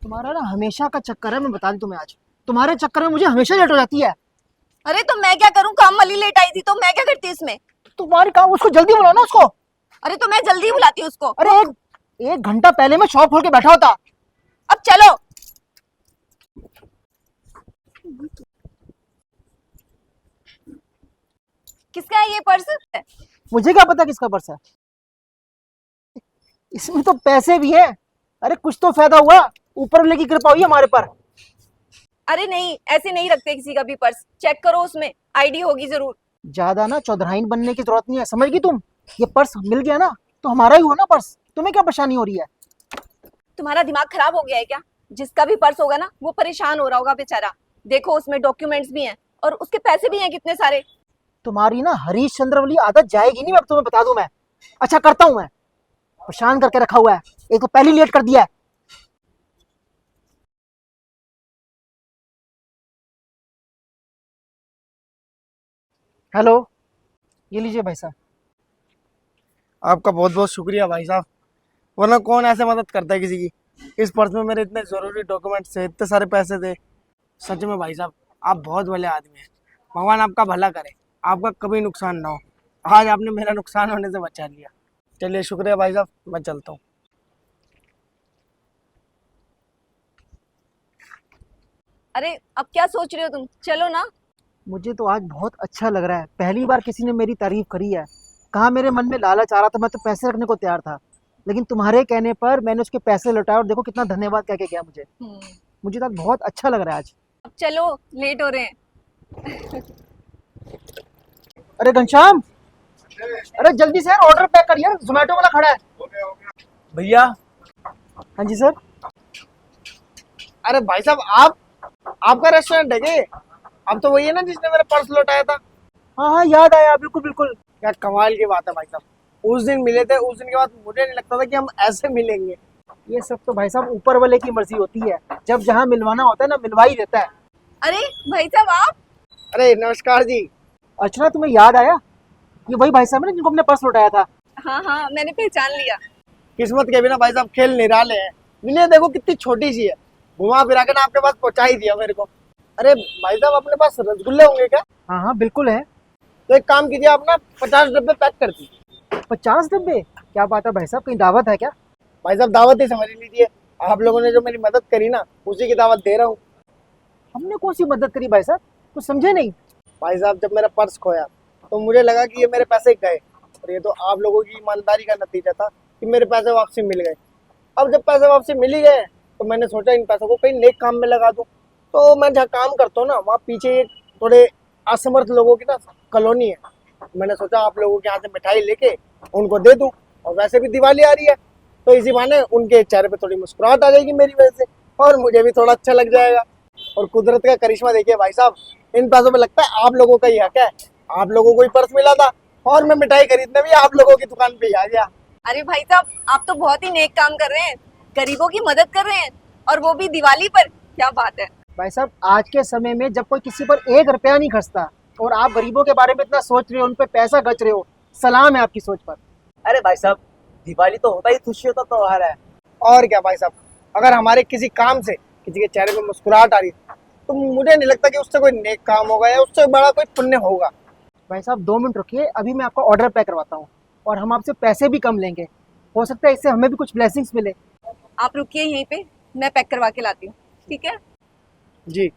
तुम्हारा ना हमेशा का चक्कर है, मैं बता दूं तुम्हें। आज तुम्हारे चक्कर में मुझे हमेशा लेट हो जाती है। अरे तो मैं क्या करूं, काम वाली लेट आई थी तो मैं क्या करती इसमें। तुम्हारी काम, उसको जल्दी बुलाओ ना उसको। अरे तो मैं जल्दी बुलाती हूँ उसको। अरे एक घंटा पहले मैं शॉप खोल के बैठा होता। अब चलो। किसका है ये पर्स? मुझे क्या पता किसका पर्स है, इसमें तो पैसे भी है। अरे कुछ तो फायदा हुआ, ऊपर वाले की कृपा हुई हमारे पर। अरे नहीं, ऐसे नहीं रखते किसी का भी पर्स। चेक करो, उसमें आईडी होगी जरूर। ज्यादा ना चौधराइन बनने की जरूरत नहीं है, समझ गई तुम। ये पर्स मिल गया ना तो हमारा ही हुआ ना पर्स। तुम्हें क्या परेशानी हो रही है? तुम्हारा दिमाग खराब हो गया है क्या? जिसका भी पर्स होगा ना वो परेशान हो रहा होगा बेचारा। देखो उसमें डॉक्यूमेंट्स भी हैं और उसके पैसे भी हैं कितने सारे। तुम्हारी ना हरीश चंद्र वाली आदत जाएगी नहीं, मैं तुम्हें बता दूं। मैं अच्छा करता हूं, मैं परेशान करके रखा हुआ है। एक तो पहले लेट कर दिया है। हेलो, ये लीजिए भाई साहब। आपका बहुत बहुत शुक्रिया भाई साहब, वरना कौन ऐसे मदद करता है किसी की। इस पर्स में मेरे इतने ज़रूरी डॉक्यूमेंट्स थे, इतने सारे पैसे थे। सच में भाई साहब, आप बहुत भले आदमी हैं। भगवान आपका भला करे, आपका कभी नुकसान ना हो। आज आपने मेरा नुकसान होने से बचा लिया। चलिए शुक्रिया भाई साहब, मैं चलता हूँ। अरे अब क्या सोच रहे हो तुम, चलो ना। मुझे तो आज बहुत अच्छा लग रहा है, पहली बार किसी ने मेरी तारीफ करी है। कहाँ मेरे मन में लालच आ रहा था, मैं तो पैसे रखने को तैयार था, लेकिन तुम्हारे कहने पर मैंने उसके पैसे लौटाए और देखो कितना धन्यवाद कह के गया मुझे। मुझे तो आज बहुत अच्छा लग रहा है आज। अब चलो, लेट हो रहे हैं। अरे घनश्याम, अरे जल्दी से यार ऑर्डर पैक कर यार, जोमेटो वाला खड़ा है। भैया। हाँ जी सर। अरे भाई साहब, आपका रेस्टोरेंट है क्या? आप तो वही है ना जिसने मेरा पर्स लौटाया था। हाँ हाँ याद आया, बिल्कुल बिल्कुल। क्या कमाल की बात है भाई साहब, उस दिन मिले थे, उस दिन के बाद मुझे नहीं लगता था कि हम ऐसे मिलेंगे। ये सब तो भाई साहब ऊपर वाले की मर्जी होती है, जब जहाँ मिलवाना होता है ना मिलवा ही देता है। अरे भाई साहब आप। अरे नमस्कार जी। अच्छा तुम्हें याद आया, ये वही भाई साहब है ना जिनको हमने पर्स लौटाया था। हाँ हाँ, मैंने पहचान लिया। किस्मत के बिना भाई साहब खेल निराले हैं। दुनिया देखो कितनी छोटी सी है, घुमा फिरा के ना आपके पास पहुंचा ही दिया मेरे को। अरे भाई साहब, अपने पास रसगुल्ले होंगे क्या? हाँ हाँ बिल्कुल है। तो एक काम कीजिए, आप ना 50 डब्बे पैक कर दीजिए। 50 डब्बे? क्या बात है भाई साहब, कहीं दावत है क्या? भाई साहब दावत ही समझ लीजिए, आप लोगों ने जो मेरी मदद करी ना उसी की दावत दे रहा हूँ। हमने कौन सी मदद करी भाई साहब, कुछ समझे नहीं। भाई साहब, जब मेरा पर्स खोया तो मुझे लगा कि ये मेरे पैसे गए, और ये तो आप लोगों की ईमानदारी का नतीजा था कि मेरे पैसे वापसी मिल गए। अब जब पैसे वापसी मिल ही गए तो मैंने सोचा इन पैसों को कहीं नेक काम में लगा दूं। तो मैं जहाँ काम करता हूँ ना वहाँ पीछे एक थोड़े असमर्थ लोगों की ना कॉलोनी है। मैंने सोचा आप लोगों के यहाँ से मिठाई लेके उनको दे दूं, और वैसे भी दिवाली आ रही है तो इसी बहाने उनके चेहरे पे थोड़ी मुस्कुराहट आ जाएगी मेरी वजह से, और मुझे भी थोड़ा अच्छा लग जाएगा। और कुदरत का करिश्मा देखिए भाई साहब, इन पैसों में लगता है आप लोगों का ही हक है। आप लोगों को ही पर्स मिला था और मैं मिठाई खरीदने भी आप लोगों की दुकान पे ही आ गया। अरे भाई साहब, आप तो बहुत ही नेक काम कर रहे हैं, गरीबों की मदद कर रहे हैं, और वो भी दिवाली पर। क्या बात है। भाई साहब आज के समय में जब कोई किसी पर 1 रुपया नहीं खर्चता और आप गरीबों के बारे में इतना सोच रहे हो, उन पे पैसा गच रहे हो, सलाम है आपकी सोच पर। अरे भाई साहब, दिवाली तो होता ही खुशियों का त्योहार है। और क्या भाई साहब, अगर हमारे किसी काम से किसी के चेहरे पे मुस्कुराहट आ रही है तो मुझे नहीं लगता कि उससे कोई नेक काम होगा या उससे बड़ा कोई पुण्य होगा। भाई साहब 2 मिनट रुकिए, अभी मैं आपका ऑर्डर पैक करवाता हूँ और हम आपसे पैसे भी कम लेंगे। हो सकता है इससे हमें भी कुछ ब्लेसिंग्स मिले। आप रुकिए यहीं पे, मैं पैक करवा के लाती हूँ, ठीक है? जी।